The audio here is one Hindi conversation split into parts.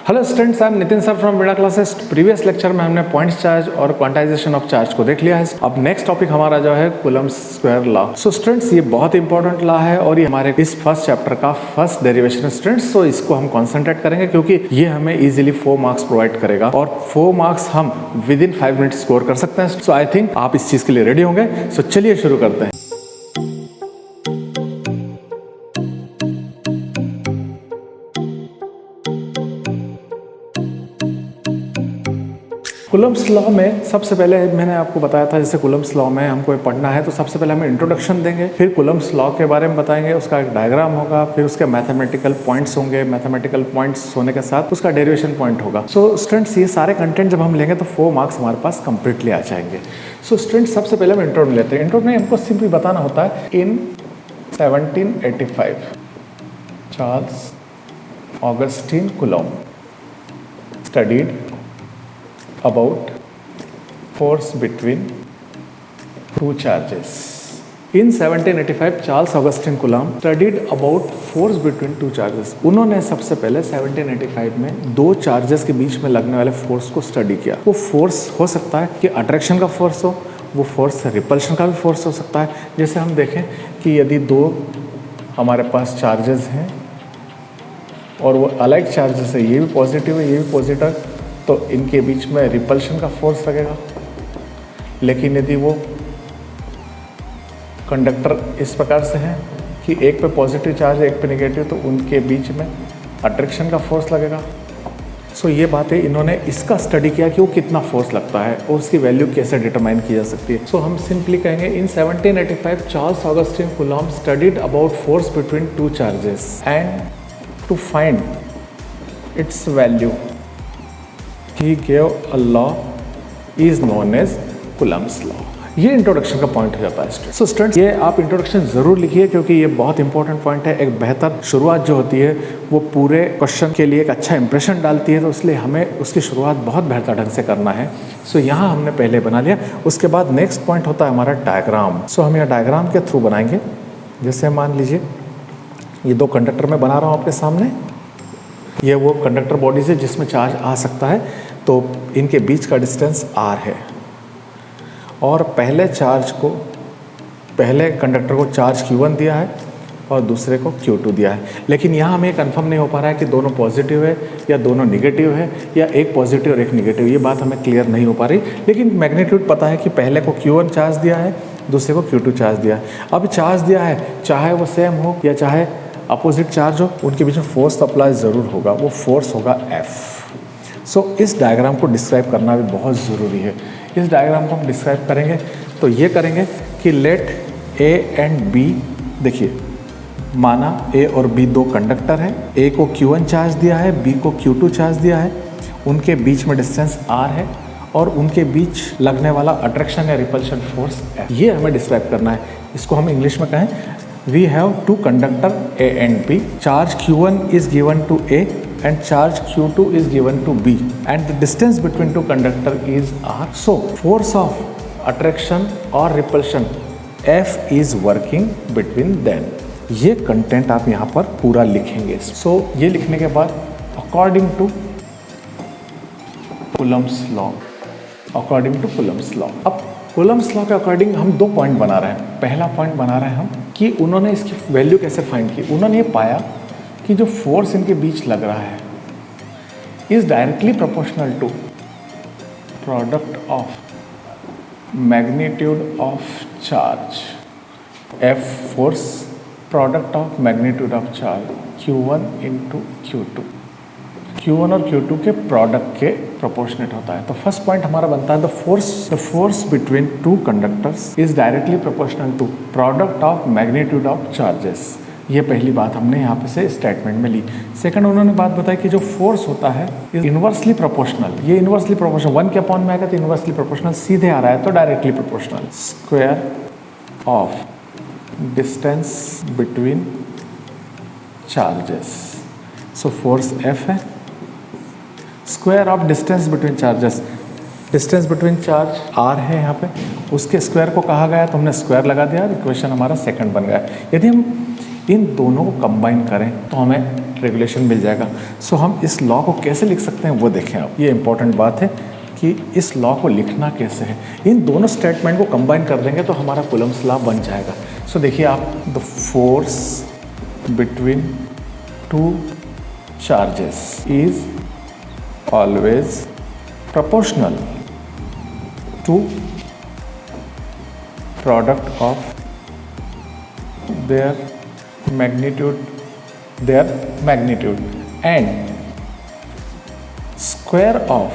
Hello students, I am Nitin sir from Veena classes. Previous lecture में हमने पॉइंट्स चार्ज और क्वांटाइजेशन ऑफ चार्ज को देख लिया है। अब नेक्स्ट टॉपिक हमारा जो है कूलम्ब्स स्क्वायर लॉ। सो स्टूडेंट्स, ये बहुत इंपॉर्टेंट लॉ है और ये हमारे इस फर्स्ट चैप्टर का फर्स्ट डेरिवेशन स्टूडेंट्स। सो इसको हम कॉन्सेंट्रेट करेंगे क्योंकि ये हमें इजीली 4 मार्क्स प्रोवाइड करेगा और 4 मार्क्स हम विद इन 5 मिनट स्कोर कर सकते हैं। सो आई थिंक आप इस चीज के लिए रेडी होंगे। सो चलिए शुरू करते हैं। कूलम्ब्स लॉ में सबसे पहले मैंने आपको बताया था, जैसे कूलम्ब्स लॉ में हमको पढ़ना है तो सबसे पहले हमें इंट्रोडक्शन देंगे, फिर कूलम्ब्स लॉ के बारे में बताएंगे, उसका एक डायग्राम होगा, फिर उसके मैथमेटिकल पॉइंट्स होंगे, मैथमेटिकल पॉइंट्स होने के साथ उसका डेरिवेशन पॉइंट होगा। सो स्टूडेंट्स, ये सारे कंटेंट जब हम लेंगे तो 4 मार्क्स हमारे पास कंप्लीटली आ जाएंगे। सो स्टूडेंट्स, सबसे पहले हम इंट्रो में लेते हैं। इंट्रो में हमको सिंपली बताना होता है, इन 1785 Charles Augustine Coulomb studied about force between two charges. In 1785 Charles Augustine Coulomb studied about force between two charges. उन्होंने सबसे पहले 1785 में दो चार्जेस के बीच में लगने वाले फोर्स को स्टडी किया। वो फोर्स हो सकता है कि अट्रैक्शन का फोर्स हो, वो फोर्स रिपल्शन का भी फोर्स हो सकता है। जैसे हम देखें कि यदि दो हमारे पास चार्जेस हैं और वो अलग चार्जेस है, ये भी पॉजिटिव है, ये भी पॉजिटिव है, तो इनके बीच में रिपल्शन का फोर्स लगेगा। लेकिन यदि वो कंडक्टर इस प्रकार से हैं कि एक पे पॉजिटिव चार्ज है, एक पे नेगेटिव, तो उनके बीच में अट्रैक्शन का फोर्स लगेगा। सो ये बातें इन्होंने इसका स्टडी किया कि वो कितना फोर्स लगता है और उसकी वैल्यू कैसे डिटरमाइन की जा सकती है। सो हम सिंपली कहेंगे, in 1785 Charles Augustine Coulomb studied about force between two charges and to find its value he gave a law is known as Coulomb's law। ये इंट्रोडक्शन का पॉइंट हो जाता है। सो स्टूडेंट्स, ये आप इंट्रोडक्शन जरूर लिखिए क्योंकि ये बहुत इंपॉर्टेंट पॉइंट है। एक बेहतर शुरुआत जो होती है वो पूरे क्वेश्चन के लिए एक अच्छा इंप्रेशन डालती है, तो इसलिए हमें उसकी शुरुआत बहुत बेहतर ढंग से करना है। सो यहाँ हमने पहले बना लिया। उसके बाद नेक्स्ट पॉइंट होता है हमारा डायग्राम। सो हम यहाँ डायग्राम के थ्रू बनाएंगे। जैसे मान लीजिए ये दो कंडक्टर मैं बना रहा हूँ आपके सामने, ये वो कंडक्टर बॉडीज है जिसमें चार्ज आ सकता है, तो इनके बीच का डिस्टेंस r है और पहले कंडक्टर को चार्ज q1 दिया है और दूसरे को q2 दिया है। लेकिन यहाँ हमें कंफर्म नहीं हो पा रहा है कि दोनों पॉजिटिव है या दोनों निगेटिव है या एक पॉजिटिव और एक निगेटिव, ये बात हमें क्लियर नहीं हो पा रही। लेकिन मैग्नीट्यूड पता है कि पहले को q1 चार्ज दिया है, दूसरे को q2 चार्ज दिया है। अब चार्ज दिया है, चाहे वो सेम हो या चाहे अपोजिट चार्ज हो, उनके बीच में फोर्स अप्लाई ज़रूर होगा, वो फोर्स होगा F। सो इस डायग्राम को डिस्क्राइब करना भी बहुत ज़रूरी है। इस डायग्राम को हम डिस्क्राइब करेंगे तो ये करेंगे कि लेट A एंड B, देखिए माना A और B दो कंडक्टर हैं, A को Q1 चार्ज दिया है, B को Q2 चार्ज दिया है, उनके बीच में डिस्टेंस R है और उनके बीच लगने वाला अट्रैक्शन या रिपल्शन फोर्स F। ये हमें डिस्क्राइब करना है। इसको हम इंग्लिश में कहें, we have two conductor A and B, charge Q1 is given to A and charge Q2 is given to B and the distance between two conductor is R. So force of attraction or repulsion F is working between them। ये कंटेंट आप यहाँ पर पूरा लिखेंगे। So ये लिखने के बाद according to Coulomb's law, according to Coulomb's law, अब कूलम्ब्स लॉ के अकॉर्डिंग हम दो पॉइंट बना रहे हैं। पहला पॉइंट बना रहे हैं हम कि उन्होंने इसकी वैल्यू कैसे फाइंड की। उन्होंने ये पाया कि जो फोर्स इनके बीच लग रहा है is directly proportional to product of magnitude of charge F force, product of magnitude of charge Q1 into Q2, Q1 और Q2 के प्रोडक्ट के प्रोपोर्शनेट होता है। तो फर्स्ट पॉइंट हमारा बनता है, the force between two conductors is directly proportional to product of magnitude of charges. ये पहली बात हमने यहाँ पे से स्टेटमेंट में ली। सेकंड, उन्होंने बात बताई कि जो फोर्स होता है इज इनवर्सली प्रोपोर्शनल। ये इनवर्सली प्रोपोर्शनल 1 के अपॉन में आएगा तो इनवर्सली प्रोपोर्शनल, सीधे आ रहा है तो directly proportional. Square of distance between charges, so force F है, square of distance between charges, distance between charge R है यहाँ पे, उसके स्क्वायर को कहा गया तो हमने स्क्वायर लगा दिया, इक्वेशन हमारा सेकंड बन गया। यदि हम इन दोनों को कंबाइन करें तो हमें रेगुलेशन मिल जाएगा। सो हम इस लॉ को कैसे लिख सकते हैं वो देखें आप। ये इंपॉर्टेंट बात है कि इस लॉ को लिखना कैसे है। इन दोनों स्टेटमेंट को कंबाइन कर देंगे तो हमारा कूलम्स लॉ बन जाएगा। सो देखिए आप, the force between two charges is always proportional to product of their magnitude and square of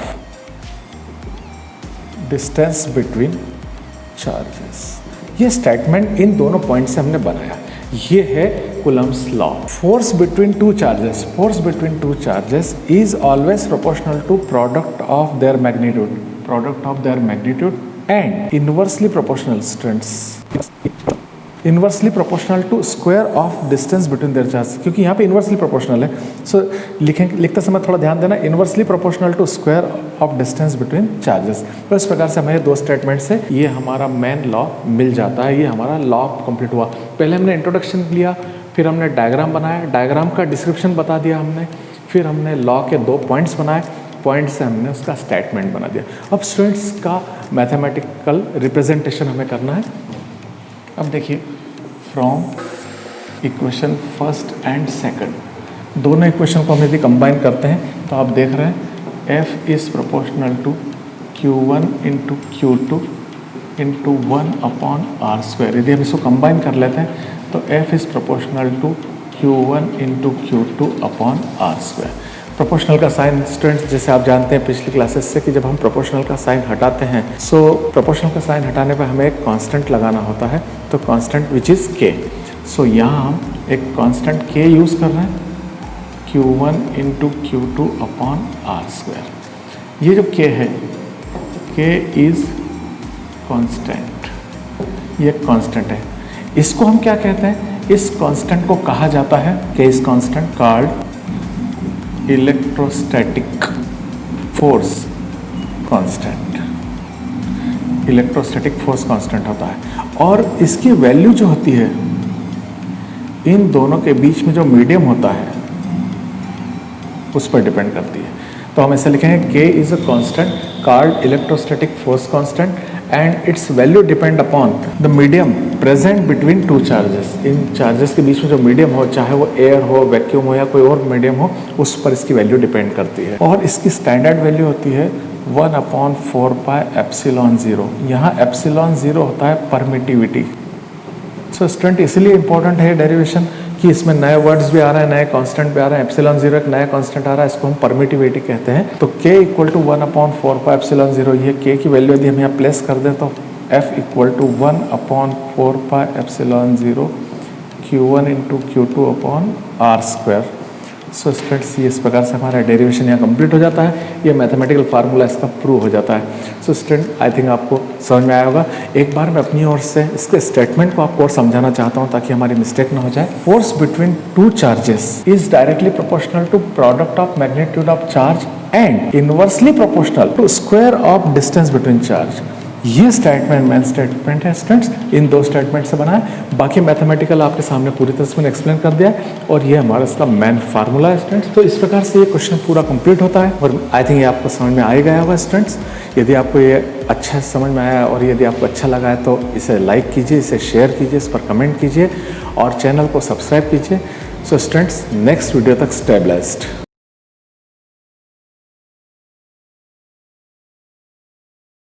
distance between charges। ये स्टेटमेंट इन दोनों पॉइंट से हमने बनाया। ये है Coulomb's law. Force between two charges is always proportional to product of their magnitude and inversely proportional to square of distance between their charges, क्योंकि यहाँ पे इनवर्सली प्रोपोर्शनल है। सो लिखते समय थोड़ा ध्यान देना, inversely proportional to square of distance between charges. तो इस प्रकार से हमें दो स्टेटमेंट से ये हमारा मेन लॉ मिल जाता है। ये हमारा लॉ कंप्लीट हुआ। पहले हमने इंट्रोडक्शन लिया, फिर हमने डायग्राम बनाया, डायग्राम का डिस्क्रिप्शन बता दिया हमने, फिर हमने लॉ के 2 पॉइंट्स बनाए, पॉइंट से हमने उसका स्टेटमेंट बना दिया। अब स्टूडेंट्स का मैथमेटिकल रिप्रेजेंटेशन हमें करना है। अब देखिए, from equation first and second, दोनों इक्वेशन को हम यदि कंबाइन करते हैं तो आप देख रहे हैं F is proportional to Q1 into Q2 into 1/r²। यदि हम इसको कंबाइन कर लेते हैं तो F is proportional to Q1 into Q2/r²। Proportional का साइन स्टूडेंट्स जैसे आप जानते हैं पिछली क्लासेस से कि जब हम प्रोपोर्शनल का साइन हटाते हैं, सो प्रोपोर्शनल का साइन हटाने पर हमें एक कांस्टेंट लगाना होता है, तो कांस्टेंट विच इज़ k। सो यहाँ हम एक कांस्टेंट k यूज़ कर रहे हैं, Q1 इंटू Q2/r²। ये जो k है, k इज़ कांस्टेंट, ये कांस्टेंट है। इसको हम क्या कहते हैं? इस कांस्टेंट को कहा जाता है, k is constant called electrostatic force constant. Electrostatic force constant होता है और इसकी वैल्यू जो होती है इन दोनों के बीच में जो मीडियम होता है उस पर डिपेंड करती है। तो हम ऐसे लिखेंगे k is a constant called electrostatic force constant and it's value depend upon the medium present between two charges. In charges के बीच में जो मीडियम हो, चाहे वो एयर हो, वैक्यूम हो या कोई और मीडियम हो, उस पर इसकी वैल्यू डिपेंड करती है। और इसकी स्टैंडर्ड वैल्यू होती है 1/4πε0। यहाँ ε0 होता है परमिटिविटी। सो स्टूडेंट इसलिए इंपॉर्टेंट है डेरिवेशन कि इसमें नए वर्ड्स भी आ रहे हैं, नए कांस्टेंट भी आ रहे हैं। ε0 एक नया कांस्टेंट आ रहा है, इसको हम परमिटिविटी कहते हैं। तो k इक्वल टू 1/4πε0, ये k की वैल्यू यदि हम यहाँ प्लेस कर दें तो F equal to 1/4πε0 Q1 into Q2/r²। So students ये इस प्रकार से हमारा डेरिवेशन यहाँ कंप्लीट हो जाता है। ये मैथमेटिकल फार्मूला इसका प्रूव हो जाता है। सो स्टूडेंट आई थिंक आपको समझ में आया होगा। एक बार मैं अपनी ओर से इसके स्टेटमेंट को आपको और समझाना चाहता हूँ ताकि हमारी मिस्टेक ना हो जाए। Force between two charges is directly proportional to product of magnitude of charge and inversely proportional to square of distance between charge. ये स्टेटमेंट मेन स्टेटमेंट है स्टूडेंट्स, इन 2 स्टेटमेंट से बना है। बाकी मैथमेटिकल आपके सामने पूरी तरह से मैंने एक्सप्लेन कर दिया है और ये हमारा इसका मेन फार्मूला है स्टूडेंट्स। तो इस प्रकार से ये क्वेश्चन पूरा कंप्लीट होता है और आई थिंक ये आपको समझ में आ ही गया होगा स्टूडेंट्स। यदि आपको ये अच्छा समझ में आया और यदि आपको अच्छा लगा है तो इसे लाइक कीजिए, इसे शेयर कीजिए, इस पर कमेंट कीजिए और चैनल को सब्सक्राइब कीजिए। सो स्टूडेंट्स नेक्स्ट वीडियो तक स्टे ब्लेस्ड।